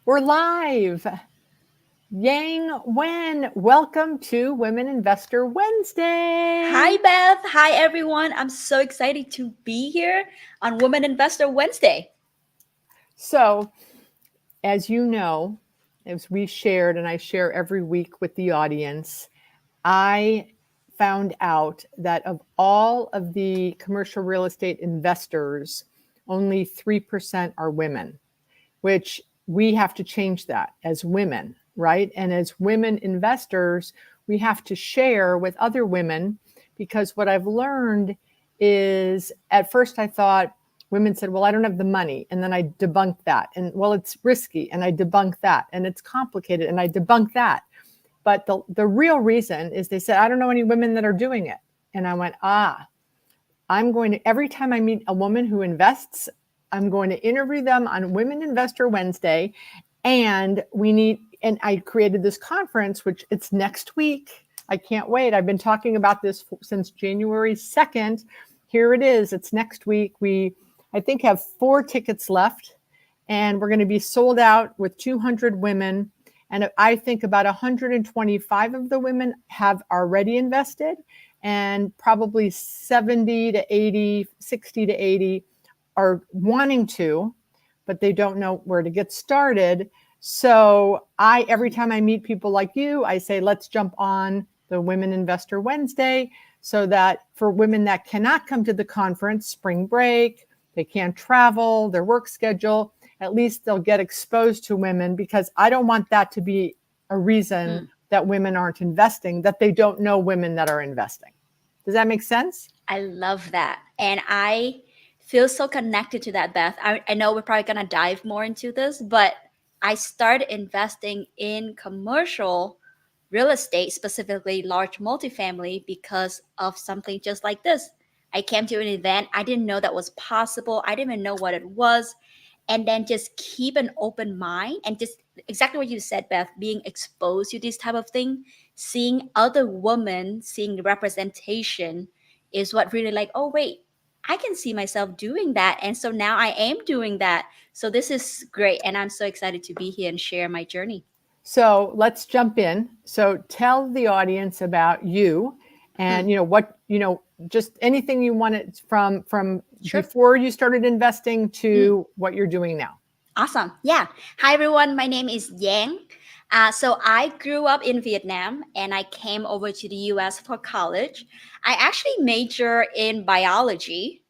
We're live. Giang Nguyen, welcome to Women Investor Wednesday. Hi, Beth. Hi, everyone. I'm so excited to be here on Women Investor Wednesday. So, as you know, as we shared, and I share every week with the audience, I found out that of all of the commercial real estate investors, only 3% are women, which we have to change that as women, right? And as women investors, we have to share with other women, because what I've learned is, at first I thought women said, well, I don't have the money. And then I debunked that. And well, it's risky. And I debunked that. And it's complicated. And I debunked that. But the real reason is they said, I don't know any women that are doing it. And I went, I'm going to, every time I meet a woman who invests, I'm going to interview them on Women Investor Wednesday. And I created this conference, which it's next week. I can't wait. I've been talking about this since January 2nd. Here it is. It's next week. I think, have 4 tickets left, and we're going to be sold out with 200 women. And I think about 125 of the women have already invested, and probably 70 to 80, 60 to 80 are wanting to, but they don't know where to get started. So every time I meet people like you, I say, let's jump on the Women Investor Wednesday, so that for women that cannot come to the conference, spring break, they can't travel, their work schedule, at least they'll get exposed to women, because I don't want that to be a reason that women aren't investing, that they don't know women that are investing. Does that make sense? I love that. And I feel so connected to that, Beth. I know we're probably going to dive more into this, but I started investing in commercial real estate, specifically large multifamily, because of something just like this. I came to an event. I didn't know that was possible. I didn't even know what it was. And then just keep an open mind and just exactly what you said, Beth, being exposed to this type of thing, seeing other women, seeing the representation is what really like, oh, wait, I can see myself doing that. And so now I am doing that. So this is great. And I'm so excited to be here and share my journey. So let's jump in. So tell the audience about you, and just anything you wanted from Sure. before you started investing to what you're doing now. Awesome. Yeah. Hi, everyone. My name is Yang. So I grew up in Vietnam and I came over to the US for college. I actually major in biology.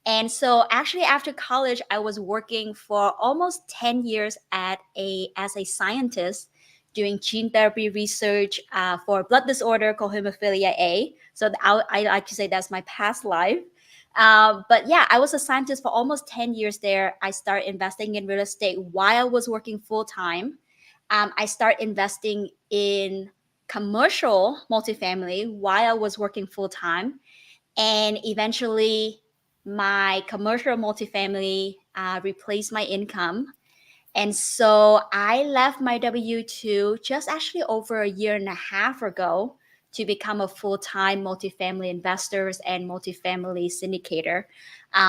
And so actually after college, I was working for almost 10 years as a scientist doing gene therapy research for a blood disorder called hemophilia A. So I like to say that's my past life. But yeah, I was a scientist for almost 10 years there. I started investing in real estate while I was working full time. I started investing in commercial multifamily while I was working full time. And eventually, my commercial multifamily replaced my income. And so I left my W 2 just actually over a year and a half ago to become a full time multifamily investor and multifamily syndicator.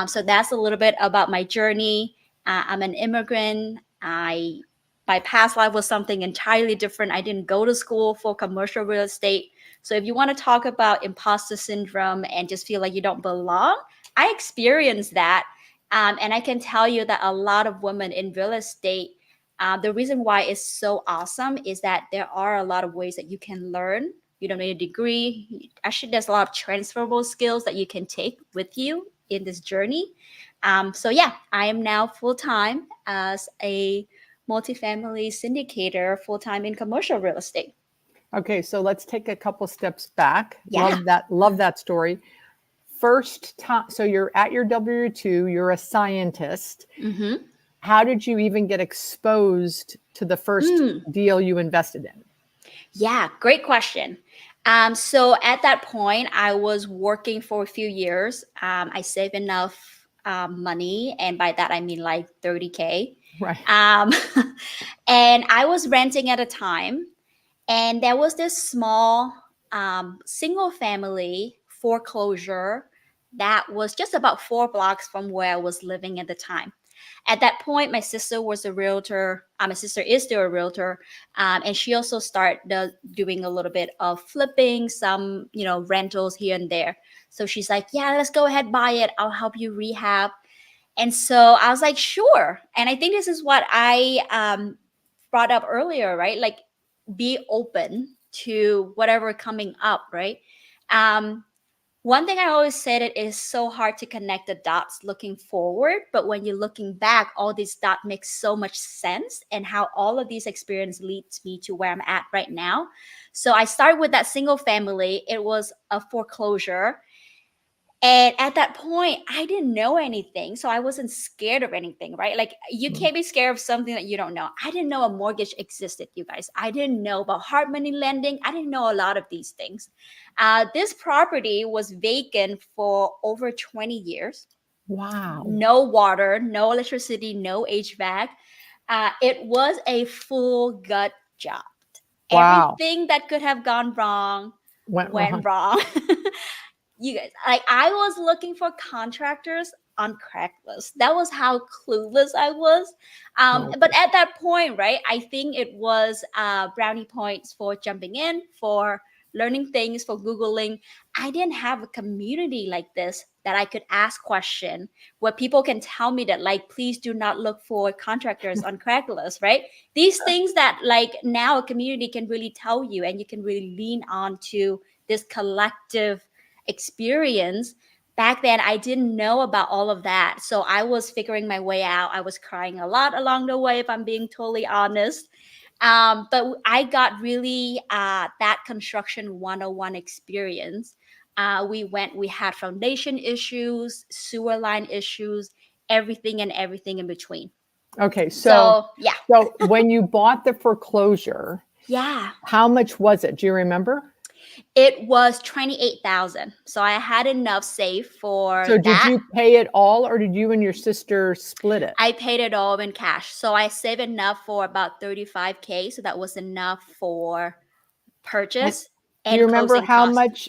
So that's a little bit about my journey. I'm an immigrant. My past life was something entirely different. I didn't go to school for commercial real estate. So if you want to talk about imposter syndrome and just feel like you don't belong, I experienced that. And I can tell you that a lot of women in real estate, the reason why it's so awesome is that there are a lot of ways that you can learn. You don't need a degree. Actually, there's a lot of transferable skills that you can take with you in this journey. So yeah, I am now full time as a multifamily syndicator, full time in commercial real estate. Okay, so let's take a couple steps back. Yeah. Love that story. First time, so you're at your W-2, you're a scientist. Mm-hmm. How did you even get exposed to the first deal you invested in? Yeah, great question. So at that point, I was working for a few years. I saved enough money, and by that I mean like 30K. Right. And I was renting at a time, and there was this small single family foreclosure that was just about 4 blocks from where I was living at the time. At that point, my sister was a realtor. My sister is still a realtor, and she also started doing a little bit of flipping, some rentals here and there. So she's like, "Yeah, let's go ahead, buy it. I'll help you rehab." And so I was like, "Sure." And I think this is what I brought up earlier, right? Like, be open to whatever coming up, right? Um, One thing I always said, it is so hard to connect the dots looking forward, but when you're looking back, all these dots make so much sense, and how all of these experience leads me to where I'm at right now. So I started with that single family. It was a foreclosure. And at that point, I didn't know anything. So I wasn't scared of anything, right? Like, you Mm. can't be scared of something that you don't know. I didn't know a mortgage existed, you guys. I didn't know about hard money lending. I didn't know a lot of these things. This property was vacant for over 20 years. Wow. No water, no electricity, no HVAC. It was a full gut job. Wow. Everything that could have gone wrong Went went wrong. wrong. You guys, like, I was looking for contractors on Craigslist. That was how clueless I was. My But at that point, right, I think it was brownie points for jumping in, for learning things, for Googling. I didn't have a community like this that I could ask question, where people can tell me that, like, please do not look for contractors on Craigslist, right? These things that, like, now a community can really tell you, and you can really lean on to this collective experience. Back then, I didn't know about all of that. So I was figuring my way out. I was crying a lot along the way, if I'm being totally honest. But I got really that construction 101 experience. We had foundation issues, sewer line issues, everything in between. Okay, so So, yeah. so when you bought the foreclosure, Yeah. how much was it? Do you remember? It was 28,000. So I had enough saved for So did that. you pay it all, or did you and your sister split it? I paid it all in cash. So I saved enough for about 35K. So that was enough for And purchase do you and remember closing how costs. much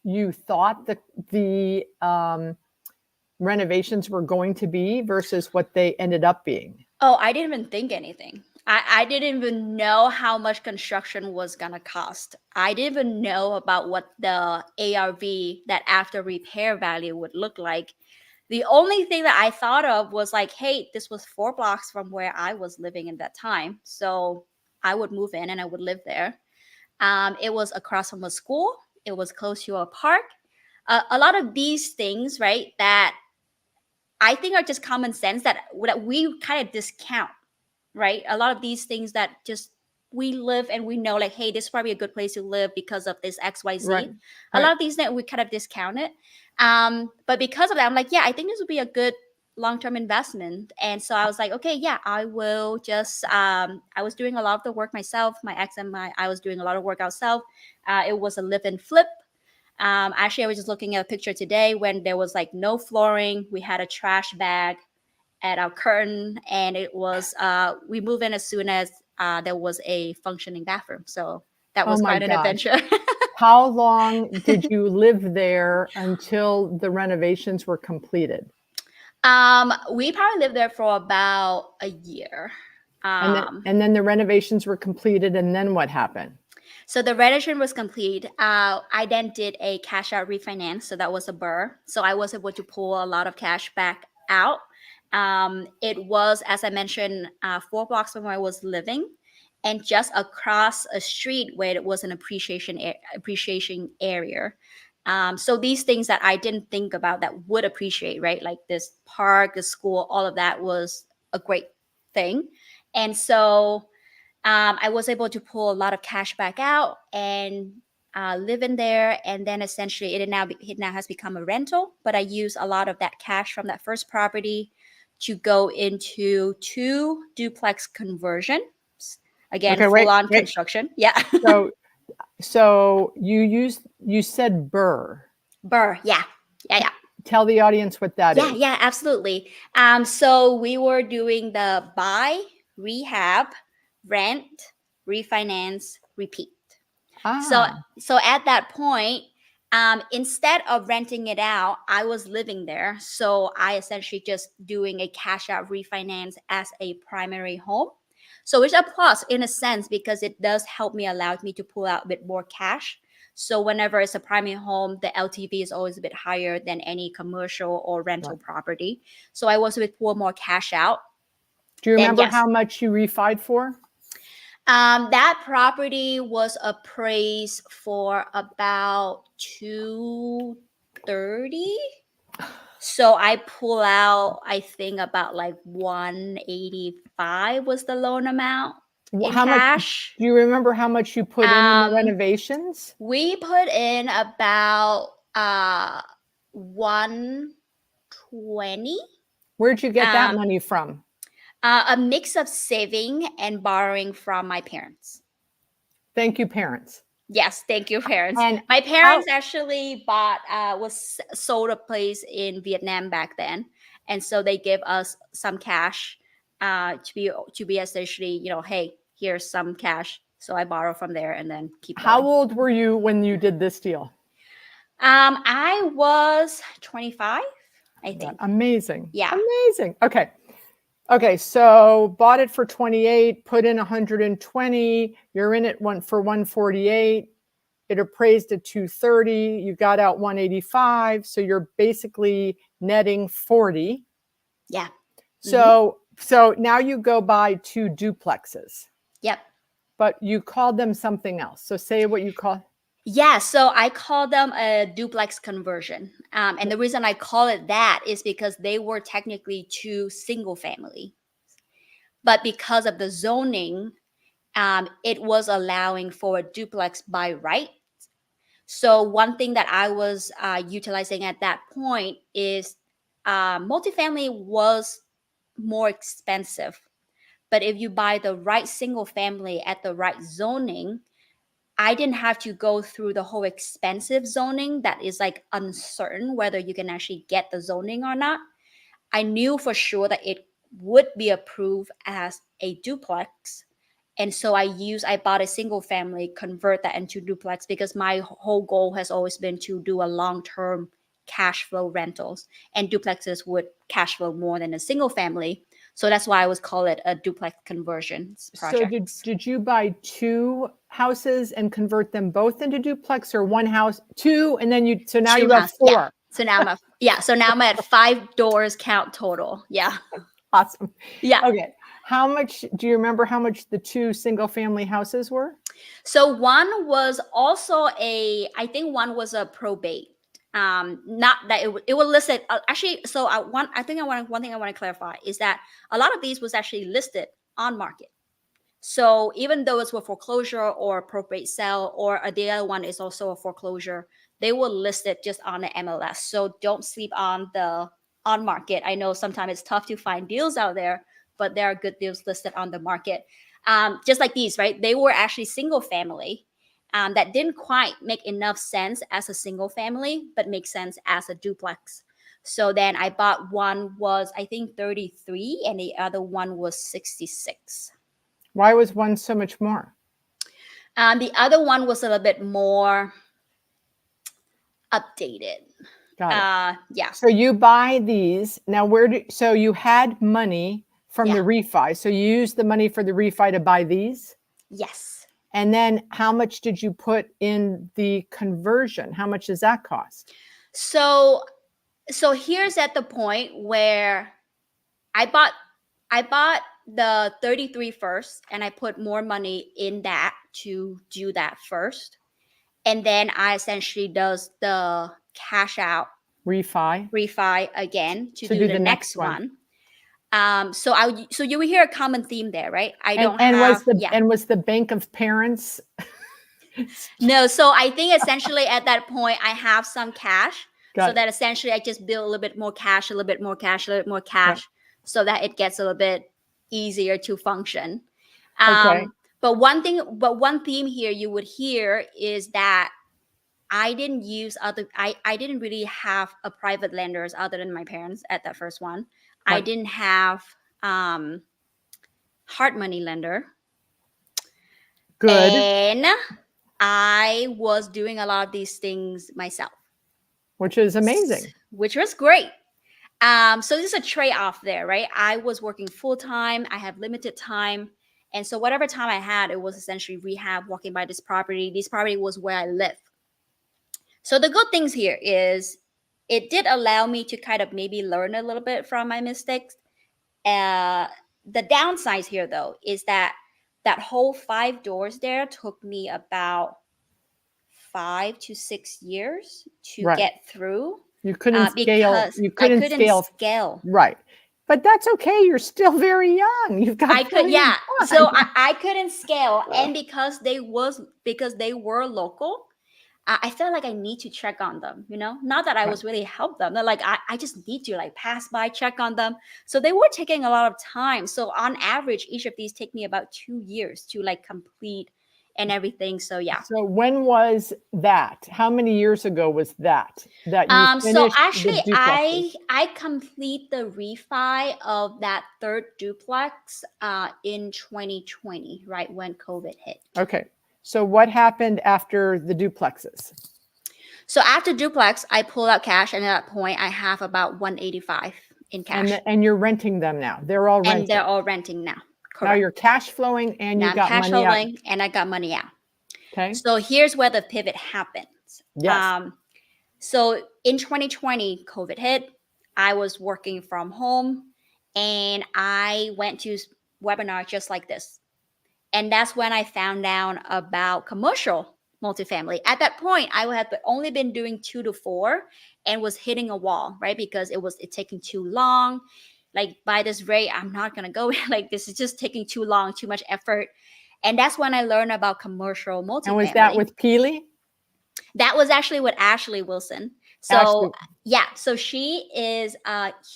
you thought the renovations were going to be versus what they ended up being? Oh, I didn't even think anything. I didn't even know how much construction was going to cost. I didn't even know about what the ARV, that after repair value, would look like. The only thing that I thought of was like, hey, this was 4 blocks from where I was living at that time. So I would move in and I would live there. It was across from a school. It was close to a park. A lot of these things, right, that I think are just common sense that we kind of discount, right? A lot of these things that just we live and we know, like, hey, this is probably a good place to live because of this Right. XYZ. A lot Right. of these that we kind of discount it. But because of that, I'm like, yeah, I think this would be a good long-term investment. And so I was like, okay, yeah, I will just I was doing a lot of the work myself. My ex and I was doing a lot of work ourselves. It was a live and flip. Actually, I was just looking at a picture today when there was like no flooring. We had a trash bag at our curtain, and it was we moved in as soon as there was a functioning bathroom. So that Oh was my quite an gosh. adventure. How long did you live there until the renovations were completed? We probably lived there for about a year. And then Um, and then the renovations were completed, and then what happened? so the renovation was complete. I then did a cash out refinance, so that was a BRRRR. So I was able to pull a lot of cash back out. It was, as I mentioned, 4 blocks from where I was living, and just across a street where it was an appreciation area. So these things that I didn't think about that would appreciate, right? Like this park, the school, all of that was a great thing. And so I was able to pull a lot of cash back out and live in there. And then essentially it now has become a rental. But I use a lot of that cash from that first property to go into 2 duplex conversions. Again, Okay, full wait, on wait. construction. Yeah. So so you said BRRRR. BRRRR. Yeah. Yeah. Yeah. Tell the audience what that Yeah, is. yeah, absolutely. So we were doing the buy, rehab, rent, refinance, repeat. So Ah, so at that point, Instead of renting it out, I was living there. So I essentially just doing a cash out refinance as a primary home. So it's a plus in a sense because it does help me, allow me to pull out a bit more cash. So whenever it's a primary home, the LTV is always a bit higher than any commercial or rental Right. property. So I was with pull more cash out. Do you Then remember yes, how much you refied for? that property was appraised for about 230. So I pull out, I think about like 185 was the loan amount in How much, do cash. you remember how much you put in the Um, renovations? we put in about 120. Where'd you get that Um, money from? a mix of saving and borrowing from my parents. Thank you, parents. Yes, thank you, parents. And My how, parents actually bought was sold a place in Vietnam back then, and so they gave us some cash to be essentially, hey, here's some cash. So I borrow from there and then keep how going. old were you when you did this deal? I was 25, I think. Amazing. Yeah. Amazing. Okay. Okay, so bought it for 28, put in 120, you're in it for 148. It appraised at 230, you got out 185, so you're basically netting 40. Yeah. So now you go buy 2 duplexes, Yep. but you called them something else. So say what you call. Yeah, so I call them a duplex conversion. And the reason I call it that is because they were technically two single family. But because of the zoning, it was allowing for a duplex by right. So one thing that I was utilizing at that point is multifamily was more expensive. But if you buy the right single family at the right zoning, I didn't have to go through the whole expensive zoning that is like uncertain whether you can actually get the zoning or not. I knew for sure that it would be approved as a duplex. And so I bought a single family, convert that into duplex because my whole goal has always been to do a long term cash flow rentals. And duplexes would cash flow more than a single family. So that's why I was call it a duplex conversions So projects. did you buy 2 houses and convert them both into duplex, or one house, 2, and then so now Two you have house. Yeah. 4? So now I'm at 5 doors count total. Yeah. Awesome. Yeah. Okay. Do you remember how much the 2 single family houses were? So one was also I think one was a probate. Not that it was listed actually. So one thing I want to clarify is that a lot of these was actually listed on market. So even though it's a foreclosure or appropriate sale, or the other one is also a foreclosure, they were listed just on the MLS. So don't sleep on the on market. I know sometimes it's tough to find deals out there, but there are good deals listed on the market. Just like these, right? They were actually single family. That didn't quite make enough sense as a single family, but makes sense as a duplex. So then I bought one was I think 33 and the other one was 66. Why was one so much more? The other one was a little bit more updated. Got it. Yeah. So you buy these. Now so you had money from the Yeah. refi. So you used the money for the refi to buy these? Yes. And then how much did you put in the conversion? How much does that cost? So here's at the point where I bought the 33 first, and I put more money in that to do that first. And then I essentially does the cash out Refi. again to To do do the the next next one. one. So you will hear a common theme there, right? I don't And have yeah. was the bank of parents? No, so I think essentially at that point I have some cash, so Got that it. essentially I just build a little bit more cash, a little bit more cash, a little bit more Right. cash, so that it gets a little bit easier to function. Okay. But one theme here you would hear is that I didn't really have a private lenders other than my parents at that first one. I Right. didn't have hard money lender. Good. And I was doing a lot of these things myself, which is amazing. which was great. So there's a trade-off there, right? I was working full-time, I have limited time. And so whatever time I had, it was essentially rehab, walking by this property. This property was where I live. So the good things here is it did allow me to kind of maybe learn a little bit from my mistakes. The downsides here, though, is that that whole 5 doors there took me about 5 to 6 years to Right. get through You couldn't scale. because You I couldn't couldn't scale. scale. Right. But that's okay. You're still very young. You've got I could, plenty of yeah. So time. I couldn't scale, and because they were local, I felt like I need to check on them. Not that I Right. was really help them. They're like I just need to like pass by, check on them. So they were taking a lot of time. So on average, each of these take me about 2 years to like complete and everything. So yeah. So when was that? How many years ago was that you So finished the actually, duplexes? I complete the refi of that third duplex in 2020, right when COVID hit. Okay. So what happened after the duplexes? So after duplex, I pulled out cash, and at that point, I have about 185 in cash, And you're renting them now. They're all and they're rented. all renting now. Now Correct. you're cash flowing and Now you I'm got cash money out. flowing, and I got money out. Okay. So here's where the pivot happens. Yes. So in 2020, COVID hit. I was working from home, and I went to webinar just like this. And that's when I found out about commercial multifamily. At that point, I had only been doing 2 to 4 and was hitting a wall, right? Because it taking too long. Like by this rate, I'm not gonna go. Like this is just taking too long, too much effort. And that's when I learned about commercial multifamily. And was that with Keely? That was actually with Ashley Wilson. So Ashley. yeah, so she is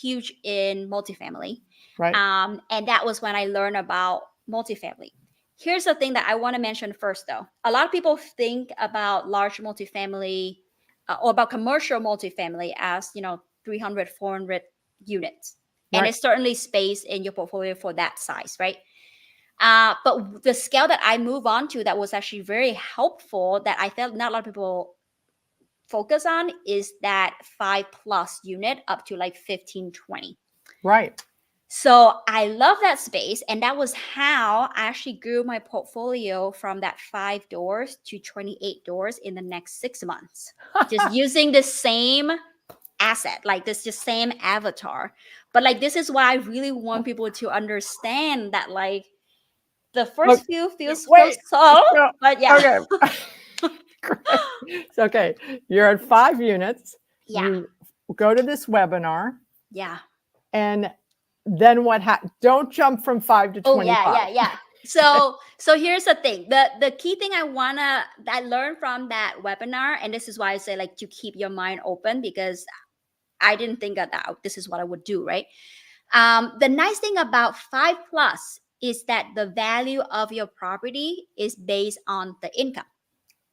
huge in multifamily. Right. And that was when I learned about multifamily. Here's the thing that I want to mention first, though. A lot of people think about large multifamily or about commercial multifamily as 300, 400 units, and Right. it's certainly space in your portfolio for that size, right? But the scale that I move on to that was actually very helpful that I felt not a lot of people focus on is that 5+ unit up to like 15, 20. Right. So I love that space. And that was how I actually grew my portfolio from that 5 doors to 28 doors in the next 6 months. Just using the same asset, like this just same avatar. But like this is why I really want people to understand that like the first few feels slow, No, but yeah. Okay. Great. So, okay. You're at 5 units. Yeah. You go to this webinar. Yeah. And then what happened? Don't jump from 5 to 25. Oh, yeah. So here's the thing. The key thing I learned from that webinar, and this is why I say like to keep your mind open, because I didn't think of that. This is what I would do, right? The nice thing about 5+ is that the value of your property is based on the income,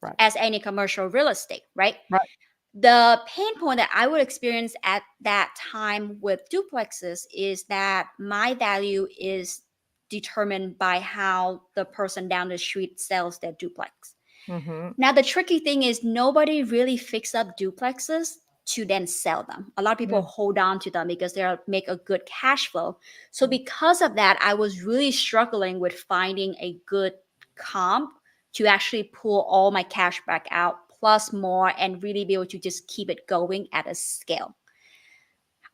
Right. as any commercial real estate, right? Right. The pain point that I would experience at that time with duplexes is that my value is determined by how the person down the street sells their duplex. Mm-hmm. Now, the tricky thing is nobody really fix up duplexes to then sell them. A lot of people hold on to them because they'll make a good cash flow. So because of that, I was really struggling with finding a good comp to actually pull all my cash back out plus more and really be able to just keep it going at a scale.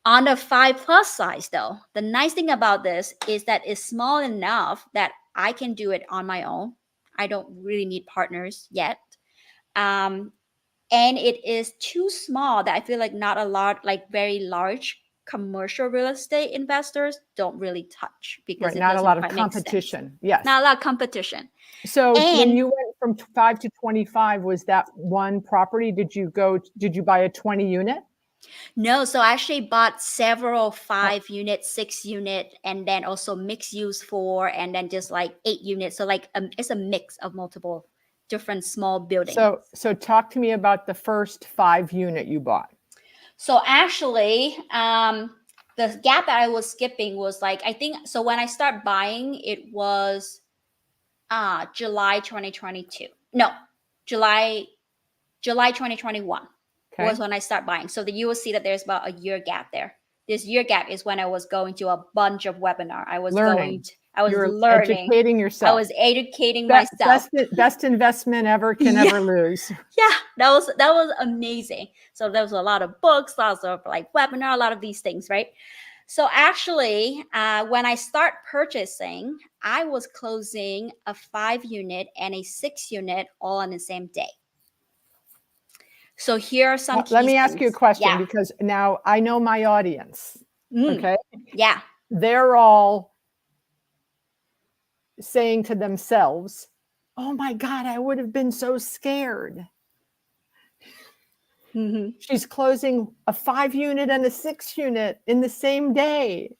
On the 5+ size, though, the nice thing about this is that it's small enough that I can do it on my own. I don't really need partners yet. And it is too small that I feel like not a lot, like very large commercial real estate investors don't really touch because Right. it Not a doesn't lot of quite make sense. competition. Yes. Not a lot of competition. So when And you went from 5 to 25, was that one property? Did you buy a 20 unit? no, so I actually bought several 5 unit, 6 unit, and then also mixed use 4, and then just like 8 units. So like it's a mix of multiple different small buildings. So talk to me about the first 5 unit you bought. So actually, the gap that I was skipping was like, I think, so when I start buying, it was July 2022. No, July 2021 was Okay. when I start buying. So you will see that there's about a year gap there. This year gap is when I was going to a bunch of webinar. I was Learning. You're learning. educating I yourself. was educating myself. Best investment ever, can Yeah, never lose. yeah, that was amazing. So there was a lot of books, lots of like webinar, a lot of these things, right? So actually, when I start purchasing, I was closing a 5 unit and a 6 unit all on the same day. So here are some Let key me ask you a things. question, Yeah. because now I know my audience. Okay. Yeah. They're all saying to themselves, oh my God, I would have been so scared. Mm-hmm. She's closing a 5 unit and a 6 unit in the same day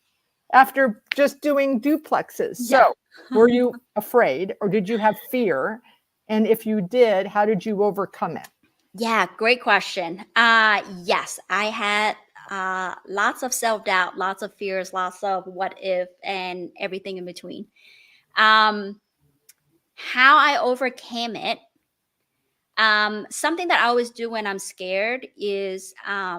after just doing duplexes. Yeah. So were you afraid, or did you have fear? And if you did, how did you overcome it? Yeah, great question. Yes, I had lots of self-doubt, lots of fears, lots of what if, and everything in between. How I overcame it, something that I always do when I'm scared is I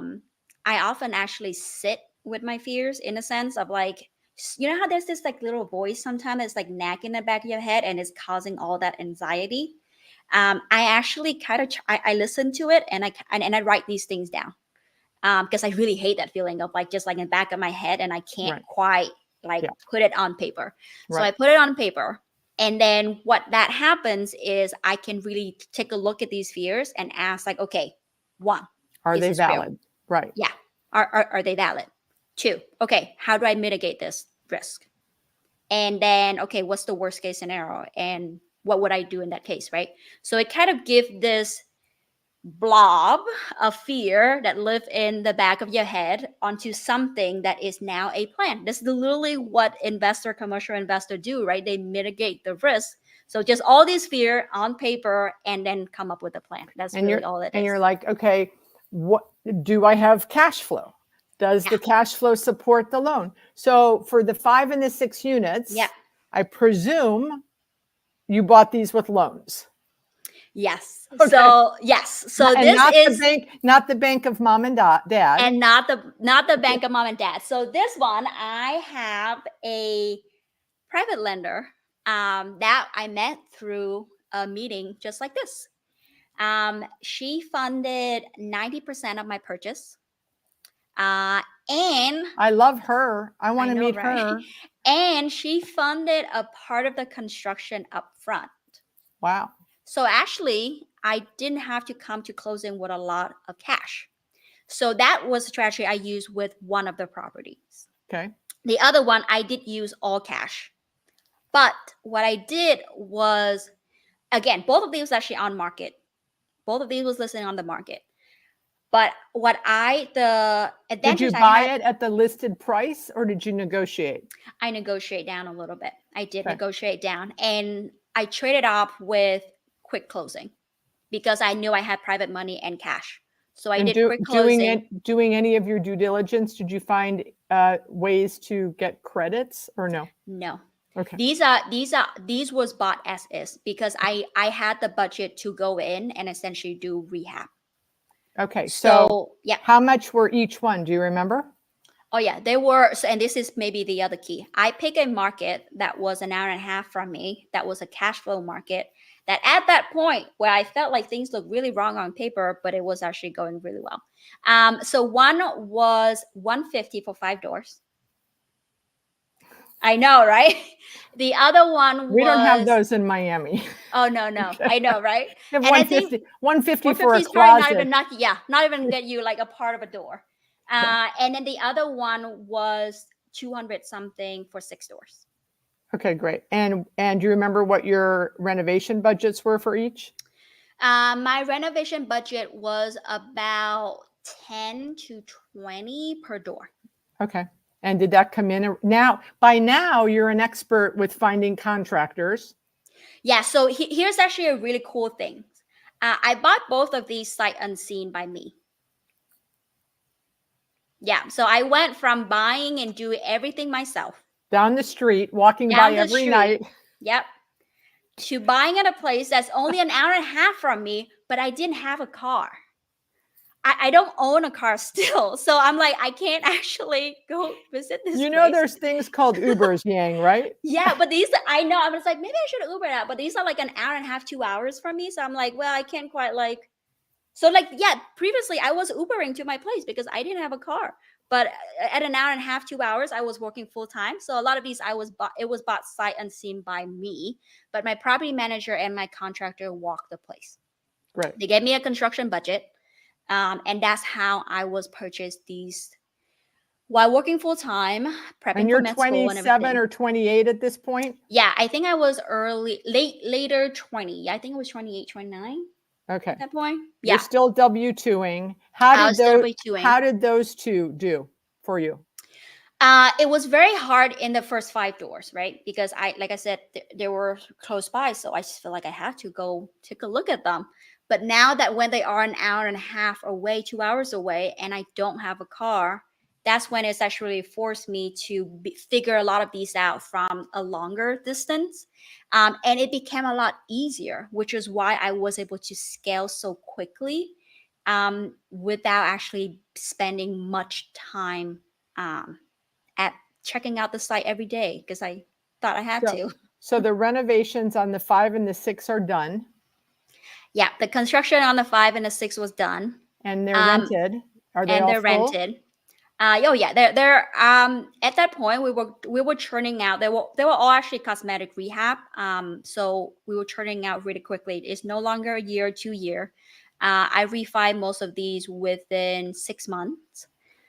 often actually sit with my fears, in a sense of like, you know how there's this like little voice sometimes that's like nagging in the back of your head and it's causing all that anxiety. I actually kind of I listen to it, and I write these things down, because I really hate that feeling of like just like in the back of my head, and I can't Right. quite like Yeah. put it on paper. So I Right. put it on paper, and then what that happens is I can really take a look at these fears and ask like, okay, one, Are is they this real? valid? Right. Yeah. Are they valid? Two, okay, how do I mitigate this risk? And then, okay, what's the worst case scenario? And what would I do in that case, right? So it kind of gives this blob of fear that live in the back of your head onto something that is now a plan. This is literally what commercial investor do, right? They mitigate the risk. So just all this fear on paper and then come up with a plan. That's And really all it is. you're like, okay, what do I have cash flow? Does Yeah. the cash flow support the loan? So for the 5 and the 6 units, Yeah. I presume you bought these with loans. Yes. Okay. So yes. So And this is not the bank of mom and dad. and not the bank of mom and dad. So this one, I have a private lender that I met through a meeting just like this. She funded 90% of my purchase. And I love her. I want I to know, meet right? her. And she funded a part of the construction up front. Wow. So actually, I didn't have to come to closing with a lot of cash. So that was a strategy I used with one of the properties. Okay. The other one, I did use all cash. But what I did was, again, both of these was actually on market. Both of these was listed on the market. But the Did advantage you I buy had, it at the listed price, or did you negotiate? I negotiate down a little bit. I did Okay. negotiate down, and I traded off with quick closing because I knew I had private money and cash. So I did quick closing. Doing any of your due diligence, did you find ways to get credits or no? No. Okay. These was bought as is because I had the budget to go in and essentially do rehab. Okay. So yeah. How much were each one? Do you remember? Oh yeah, they were. And this is maybe the other key. I picked a market that was an hour and a half from me. That was a cash flow market. That at that point where I felt like things looked really wrong on paper, but it was actually going really well. So one was 150 for 5 doors. I know, right? The other one We don't have was those in Miami. oh no, Okay. I know, right? We have And I think 150 for 150 a is probably closet. not even get you like a part of a door. And then the other one was 200 something for 6 doors. Okay, great. And do you remember what your renovation budgets were for each? My renovation budget was about 10 to 20 per door. Okay. And did that come in? Now, by now, you're an expert with finding contractors. Yeah, so here's actually a really cool thing. I bought both of these sight unseen by me. Yeah, so I went from buying and doing everything myself. Down the street, walking Down by the every street. night. Yep. to buying at a place that's only an hour and a half from me, but I didn't have a car. I don't own a car still. So I'm like, I can't actually go visit this You know, place. there's things called Ubers, Yang, right? Yeah, but these, I know, I was like, maybe I should Uber that, but these are like an hour and a half, 2 hours from me. So I'm like, well, I can't quite like, so like, yeah, previously I was Ubering to my place because I didn't have a car. But at an hour and a half, 2 hours, I was working full time. So a lot of these it was bought sight unseen by me, but my property manager and my contractor walked the place. Right. They gave me a construction budget. And that's how I was purchased these while working full time, prepping And for you're med school and 27 everything. or 28 at this point? Yeah, I think I was later 20. I think it was 28, 29 Okay. at that point. You're Yeah, still W2ing. I was still W2ing. How did those two do for you? It was very hard in the first 5 doors, right? Because like I said, they were close by, so I just feel like I had to go take a look at them. But now that when they are an hour and a half away, 2 hours away, and I don't have a car, that's when it's actually forced me to figure a lot of these out from a longer distance. And it became a lot easier, which is why I was able to scale so quickly without actually spending much time at checking out the site every day because I thought I had to. So the renovations on the 5 and the 6 are done. Yeah, the construction on the 5 and the 6 was done. And they're rented. Are they all they're full? rented. Oh yeah, they're at that point we were churning out. They were all actually cosmetic rehab. So we were churning out really quickly. It's no longer a year, 2 year. I refi most of these within 6 months.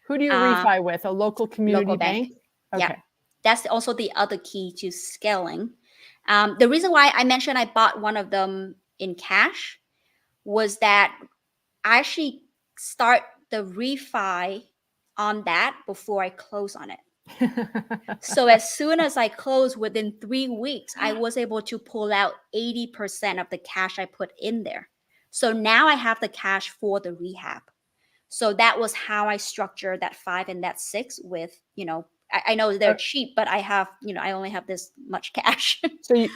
Who do you refi with? A local community Local bank? Okay. Yeah, that's also the other key to scaling. The reason why I mentioned I bought one of them in cash was that I actually start the refi on that before I close on it. So as soon as I close within 3 weeks, I was able to pull out 80% of the cash I put in there. So now I have the cash for the rehab. So that was how I structured that 5 and that 6 with, I know they're cheap, but I have, I only have this much cash.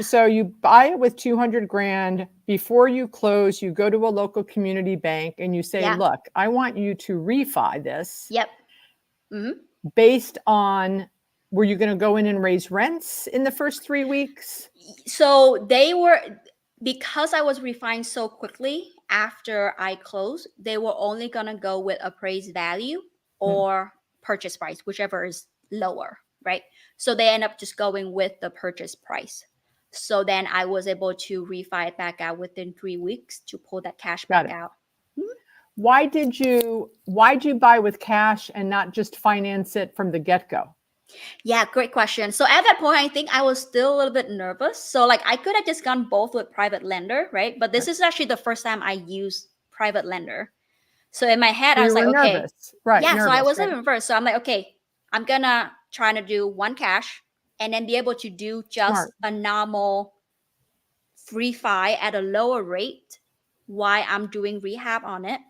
So you buy it with 200 grand. Before you close, you go to a local community bank and you say, look, I want you to refi this. Yep. Mm-hmm. Based on, were you going to go in and raise rents in the first 3 weeks? So because I was refining so quickly after I closed, they were only going to go with appraised value or purchase price, whichever is lower, right? So they end up just going with the purchase price. So then I was able to refi it back out within 3 weeks to pull that cash back out. Why did you buy with cash and not just finance it from the get-go? Yeah, great question. So at that point, I think I was still a little bit nervous. So like I could have just gone both with private lender, right? But this is actually the first time I used private lender. So in my head, I was like, okay, nervous. Right? Yeah, nervous, so I was living first. So I'm like, okay, I'm gonna try to do one cash and then be able to do just a normal refi at a lower rate while I'm doing rehab on it.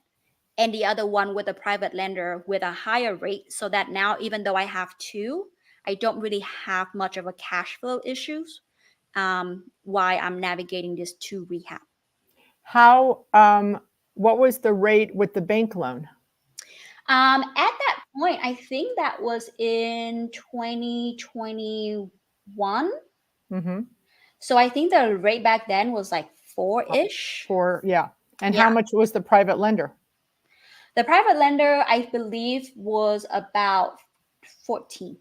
And the other one with a private lender with a higher rate, so that now even though I have two, I don't really have much of a cash flow issues while I'm navigating this two rehab. What was the rate with the bank loan? At that point, I think that was in 2021. Mm-hmm. So I think the rate back then was like 4-ish. Yeah. And how much was the private lender? The private lender, I believe, was about 14,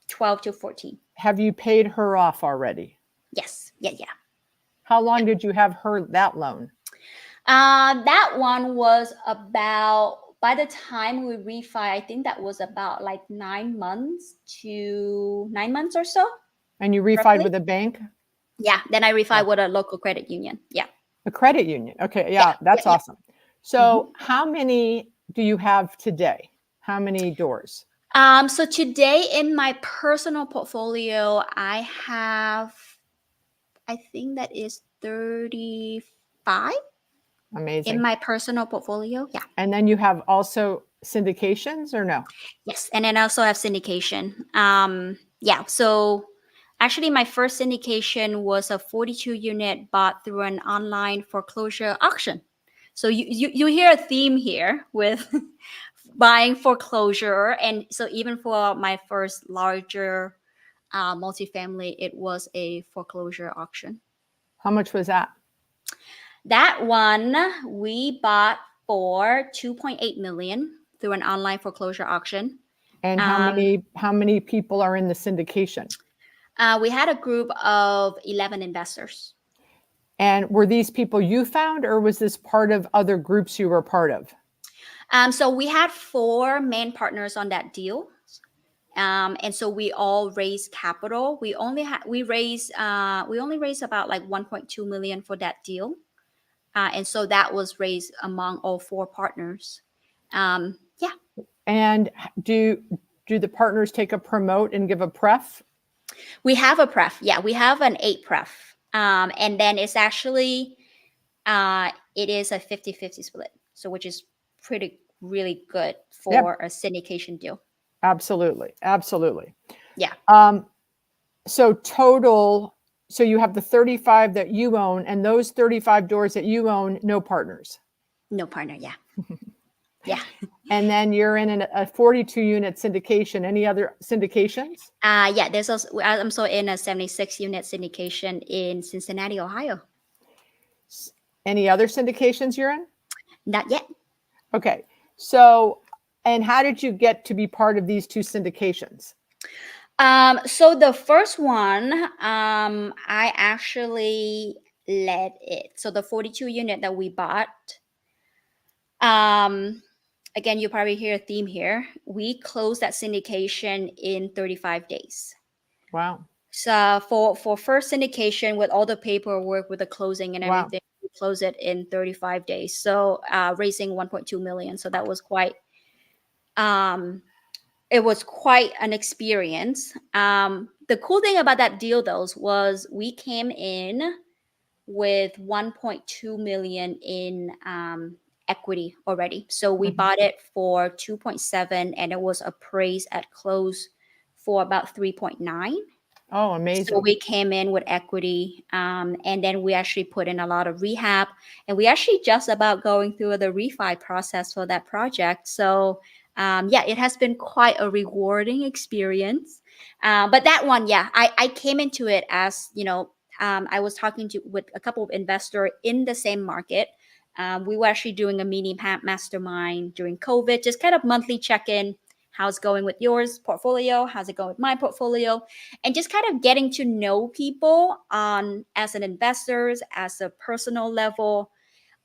12 to 14. Have you paid her off already? Yes. Yeah. How long did you have that loan? That one was about, by the time we refi, I think that was about like 9 months or so. And you refied with a bank? Yeah. Then I refi with a local credit union. Yeah. A credit union. Okay. Yeah. That's awesome. So how many do you have today? How many doors? So today in my personal portfolio, I have, I think that is 35. Amazing. In my personal portfolio. Yeah. And then you have also syndications or no? Yes. And then I also have syndication. Yeah. So Actually, my first syndication was a 42 unit bought through an online foreclosure auction. So you hear a theme here with buying foreclosure. And so even for my first larger multifamily, it was a foreclosure auction. How much was that? That one we bought for 2.8 million through an online foreclosure auction. And how many people are in the syndication? We had a group of 11 investors. And were these people you found, or was this part of other groups you were part of? So we had 4 main partners on that deal. And so we all raised capital. We only raised about like 1.2 million for that deal. And so that was raised among all 4 partners. Yeah. And do the partners take a promote and give a pref? We have a pref. Yeah, we have an 8 pref. And then it's actually, it is a 50-50 split. So which is really good for a syndication deal. Absolutely. Absolutely. Yeah. So total, so you have the 35 that you own, and those 35 doors that you own, no partners. No partner. Yeah. Yeah. And then you're in a 42 unit syndication. Any other syndications? Yeah, there's also, I'm also in a 76 unit syndication in Cincinnati, Ohio. Any other syndications you're in? Not yet. Okay. So, and how did you get to be part of these 2 syndications? So the first one, I actually led it. So the 42 unit that we bought, again, you probably hear a theme here. We closed that syndication in 35 days. Wow. So for first syndication with all the paperwork with the closing and everything, we closed it in 35 days. So raising 1.2 million. So that was quite, it was quite an experience. The cool thing about that deal though was we came in with 1.2 million in equity already. So we bought it for 2.7 and it was appraised at close for about 3.9. Oh, amazing. So we came in with equity, and then we actually put in a lot of rehab, and we actually just about going through the refi process for that project. So yeah, it has been quite a rewarding experience. But that one, yeah, I came into it as, I was talking with a couple of investors in the same market. We were actually doing a mini mastermind during COVID, just kind of monthly check-in. How's it going with yours portfolio? How's it going with my portfolio? And just kind of getting to know people as an investors, as a personal level.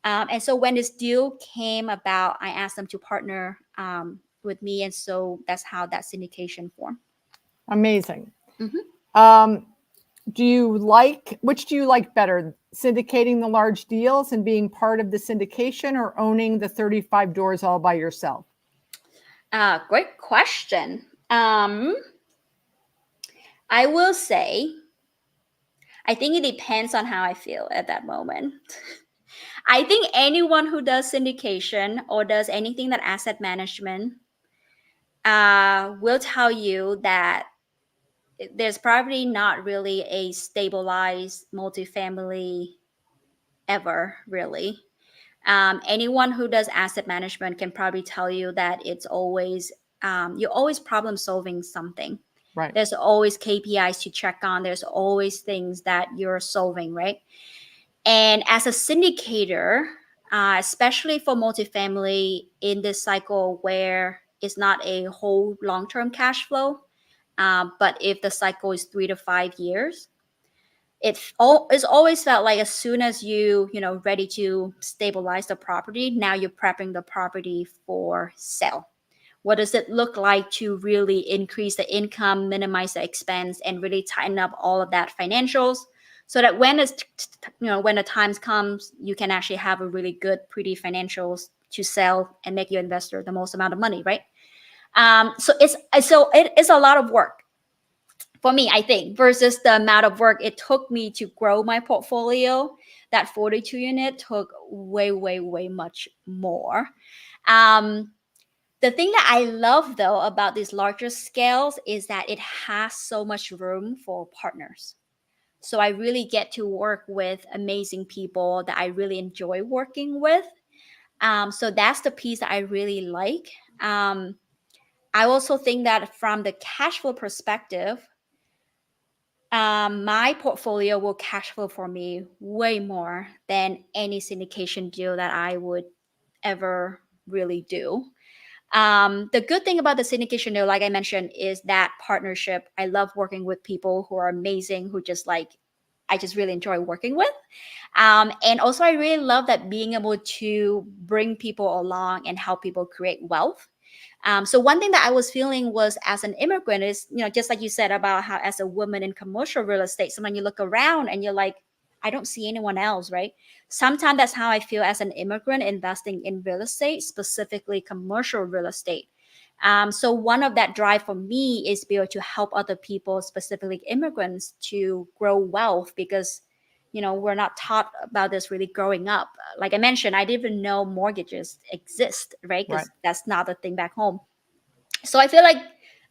And so when this deal came about, I asked them to partner with me. And so that's how that syndication formed. Amazing. Mm-hmm. Which do you like better, syndicating the large deals and being part of the syndication, or owning the 35 doors all by yourself? Great question. I will say, I think it depends on how I feel at that moment. I think anyone who does syndication or does anything that asset management will tell you that there's probably not really a stabilized multifamily ever, really. Anyone who does asset management can probably tell you that it's always, you're always problem solving something. Right. There's always KPIs to check on. There's always things that you're solving, right? And as a syndicator, especially for multifamily in this cycle where it's not a whole long-term cash flow, but if the cycle is 3 to 5 years, it's always felt like as soon as you ready to stabilize the property, now you're prepping the property for sale. What does it look like to really increase the income, minimize the expense, and really tighten up all of that financials, so that when the times comes, you can actually have a really good, pretty financials to sell and make your investor the most amount of money, right? So it is a lot of work for me, I think, versus the amount of work it took me to grow my portfolio. That 42 unit took way, way, way much more. The The thing that I love though about these larger scales is that it has so much room for partners. So I really get to work with amazing people that I really enjoy working with. So that's the piece that I really like. I also think that from the cash flow perspective, my portfolio will cash flow for me way more than any syndication deal that I would ever really do. The good thing about the syndication deal, like I mentioned, is that partnership. I love working with people who are amazing, who just like I just really enjoy working with. And also, I really love that being able to bring people along and help people create wealth. So one thing that I was feeling was as an immigrant is, just like you said about how as a woman in commercial real estate, sometimes you look around and you're like, I don't see anyone else, right? Sometimes that's how I feel as an immigrant investing in real estate, specifically commercial real estate. So one of that drive for me is to be able to help other people, specifically immigrants, to grow wealth because we're not taught about this really growing up. Like I mentioned, I didn't even know mortgages exist, right? Right. Because that's not a thing back home. So I feel like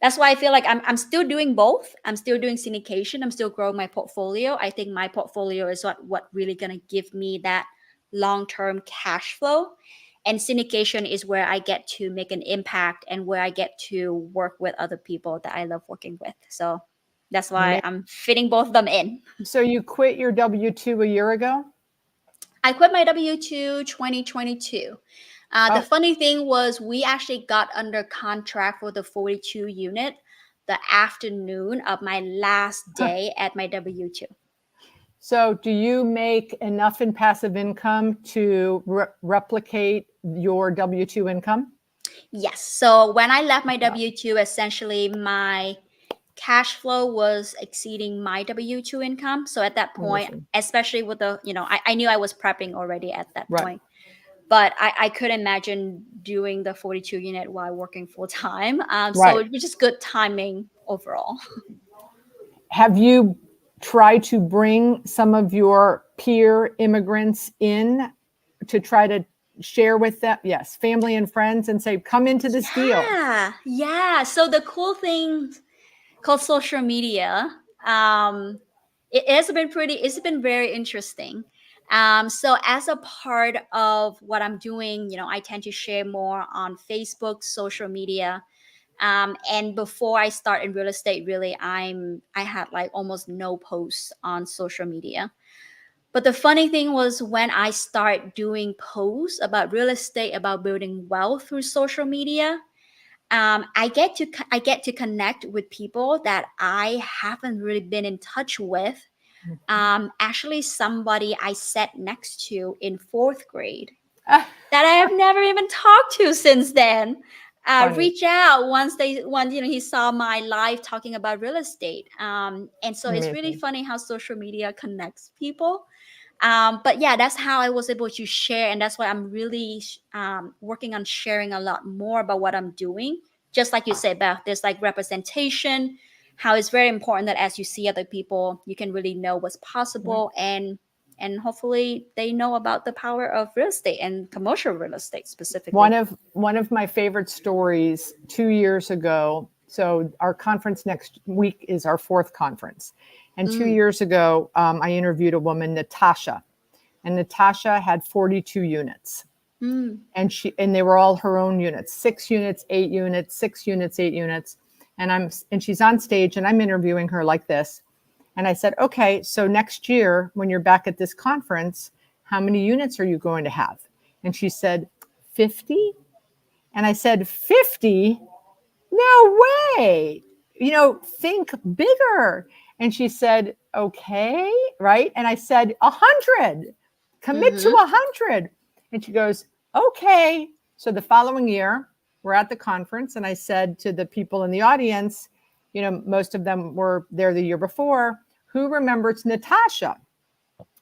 that's why I feel like I'm still doing both. I'm still doing syndication. I'm still growing my portfolio. I think my portfolio is what really gonna give me that long-term cash flow. And syndication is where I get to make an impact and where I get to work with other people that I love working with. So that's why I'm fitting both of them in. So you quit your W-2 a year ago? I quit my W-2 2022. The Oh, funny thing was we actually got under contract for the 42 unit the afternoon of my last day at my W-2. so do you make enough in passive income to replicate your W-2 income? Yes. So when I left my Yeah. W-2, essentially my cash flow was exceeding my W-2 income. So at that point, Wonderful. especially with I knew I was prepping already at that Right. point. But I could imagine doing the 42 unit while working full time. So Right. it was just good timing overall. Have you tried to bring some of your peer immigrants in to try to share with them? Yes, family and friends, and say, come into this deal. Yeah, yeah. So the cool thing called social media, it has been it's been very interesting. So as a part of what I'm doing, I tend to share more on Facebook, social media. And before I start in real estate, really, I had like almost no posts on social media. But the funny thing was when I start doing posts about real estate, about building wealth through social media, I get to connect with people that I haven't really been in touch with. Actually, somebody I sat next to in fourth grade Ah, that I have never even talked to since then. funny. Reach out once he saw my live talking about real estate. And so it's really Amazing. funny how social media connects people. But yeah, that's how I was able to share, and that's why I'm really working on sharing a lot more about what I'm doing. Just like you said, Beth, there's like representation. How it's very important that as you see other people, you can really know what's Right. possible, and hopefully they know about the power of real estate and commercial real estate specifically. One of my favorite stories 2 years ago. So our conference next week is our fourth conference, and two Mm, years ago, I interviewed a woman, Natasha, and Natasha had 42 units, mm, and they were all her own units, 6 units, 8 units, 6 units, 8 units, and she's on stage, and I'm interviewing her like this, and I said, okay, so next year when you're back at this conference, how many units are you going to have? And she said, 50. And I said, 50? No way. Think bigger. And she said, okay, right? And I said, 100. Commit to mm-hmm, 100. And she goes, okay. So the following year, we're at the conference, and I said to the people in the audience, most of them were there the year before, who remembers Natasha?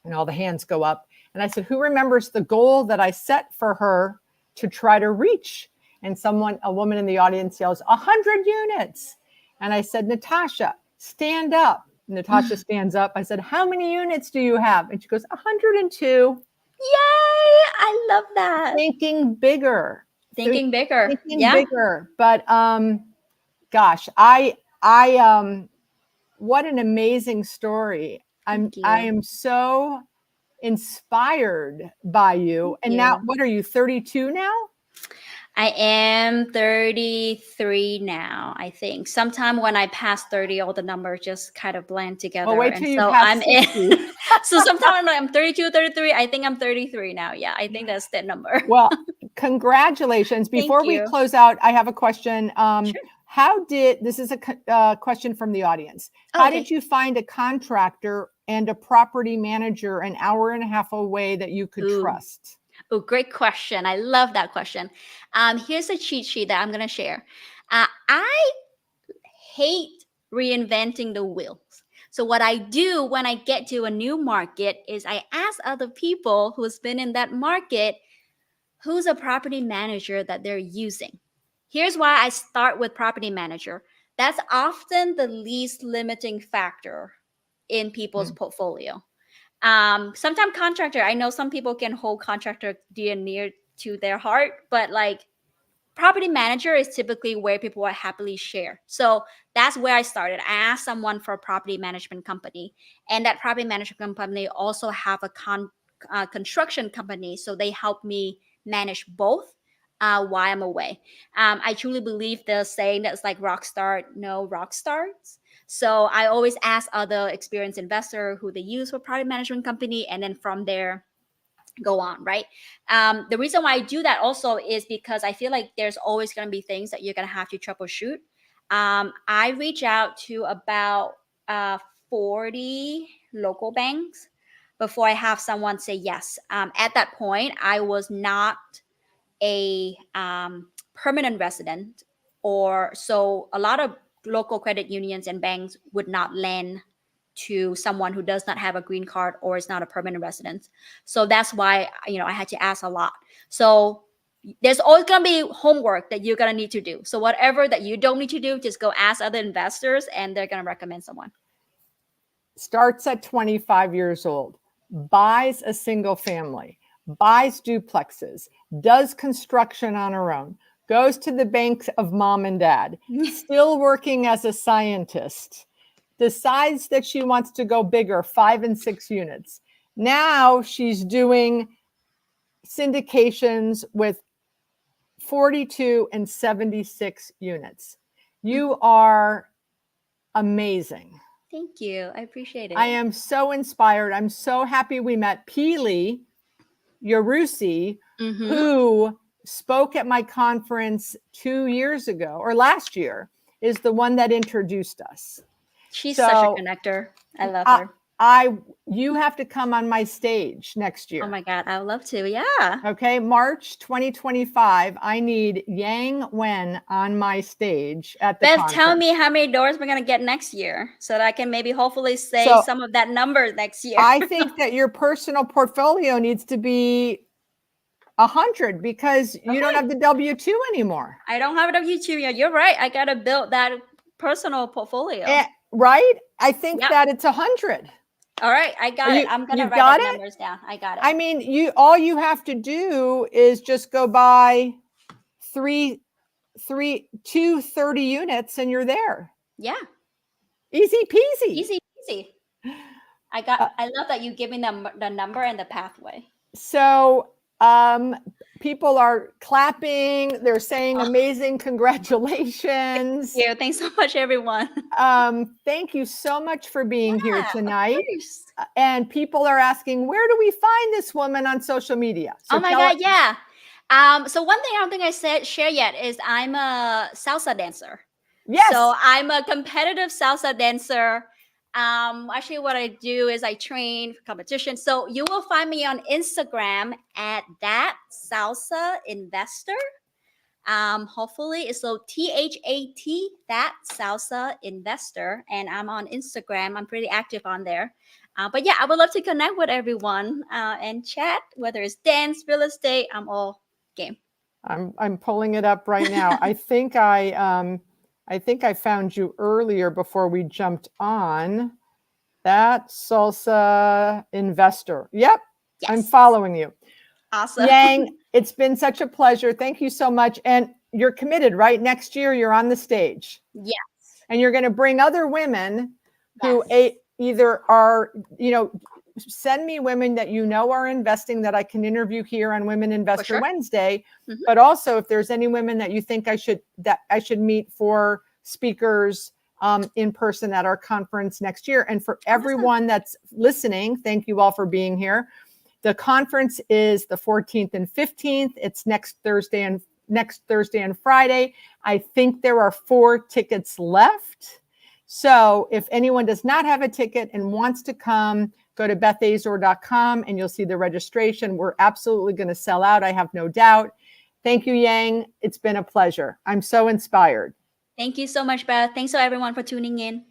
And all the hands go up. And I said, who remembers the goal that I set for her to try to reach? And a woman in the audience yells, 100 units. And I said, Natasha, stand up. Natasha stands up. I said, how many units do you have? And she goes, 102. Yay! I love that. Thinking bigger. Thinking bigger. Thinking Yeah. bigger. But gosh, what an amazing story. Thank I you. am so inspired by you. And now, what are you, 32 now? I am 33 now, I think. Sometime when I pass 30, all the numbers just kind of blend together. Oh, wait And till you so pass I'm 60. in. So sometime I'm 32, 33. I think I'm 33 now. Yeah, I think that's the number. Well, congratulations. Before we you. close out, I have a question. Sure. This is a question from the audience. How did you find a contractor and a property manager an hour and a half away that you could trust? Oh, great question. I love that question. Here's a cheat sheet that I'm going to share. I hate reinventing the wheels. So what I do when I get to a new market is I ask other people who's been in that market, who's a property manager that they're using. Here's why I start with property manager. That's often the least limiting factor in people's portfolio. Sometimes contractor, I know some people can hold contractor dear near to their heart, but like property manager is typically where people are happily share. So that's where I started. I asked someone for a property management company, and that property management company also have a construction company, so they help me manage both while I'm away. I truly believe the saying that's like rock star, no rock stars. So I always ask other experienced investor who they use for property management company, and then from there go on, right? The reason why I do that also is because I feel like there's always going to be things that you're going to have to troubleshoot. I reach out to about 40 local banks before I have someone say yes. At that point, I was not a permanent resident, or so a lot of local credit unions and banks would not lend to someone who does not have a green card or is not a permanent resident. So that's why I had to ask a lot. So there's always going to be homework that you're going to need to do. So whatever that you don't need to do, just go ask other investors and they're going to recommend someone. Starts at 25 years old, buys a single family, buys duplexes, does construction on her own, goes to the bank of mom and dad, still working as a scientist, decides that she wants to go bigger, 5 and 6 units. Now she's doing syndications with 42 and 76 units. You are amazing. Thank you. I appreciate it. I am so inspired. I'm so happy we met. Pili Yarusi, who spoke at my conference 2 years ago, or last year, is the one that introduced us. She's such a connector. I love her. You have to come on my stage next year. Oh my God, I would love to. Yeah. Okay, March 2025. I need Giang Nguyen on my stage at the conference. Tell me how many doors we're gonna get next year, so that I can maybe hopefully say some of that number next year. I think that your personal portfolio needs to be 100 because you don't have the W-2 anymore. I don't have a W-2 yet. You're right. I gotta build that personal portfolio. Right? I think that it's 100. All right, I got it. I'm gonna write the numbers down. I got it. I mean, all you have to do is just go buy two 30 units and you're there. Yeah. Easy peasy. Easy peasy. I love that you giving them the number and the pathway. So people are clapping. They're saying amazing congratulations. Thank you. Thanks so much, everyone. Thank you so much for being here tonight. And people are asking, where do we find this woman on social media? So oh my God, yeah. So one thing I don't think I share yet is I'm a salsa dancer. Yes. So I'm a competitive salsa dancer. Actually, what I do is I train for competition. So you will find me on Instagram at that salsa investor. Hopefully it's so THAT, that salsa investor, and I'm on Instagram. I'm pretty active on there. But yeah, I would love to connect with everyone and chat, whether it's dance, real estate. I'm all game. I'm pulling it up right now. I think I found you earlier before we jumped on. That salsa investor. Yep. Yes. I'm following you. Awesome. Yang, it's been such a pleasure. Thank you so much. And you're committed, right? Next year, you're on the stage. Yes. And you're going to bring other women who Yes. either are, send me women that you know are investing that I can interview here on Women Investor sure. Wednesday. Mhm. But also, if there's any women that you think I should meet for speakers in person at our conference next year. And for everyone that's listening, thank you all for being here. The conference is the 14th and 15th. It's next Thursday and Friday. I think there are 4 tickets left. So if anyone does not have a ticket and wants to come, go to bethazor.com and you'll see the registration. We're absolutely going to sell out. I have no doubt. Thank you, Yang. It's been a pleasure. I'm so inspired. Thank you so much, Beth. Thanks to everyone for tuning in.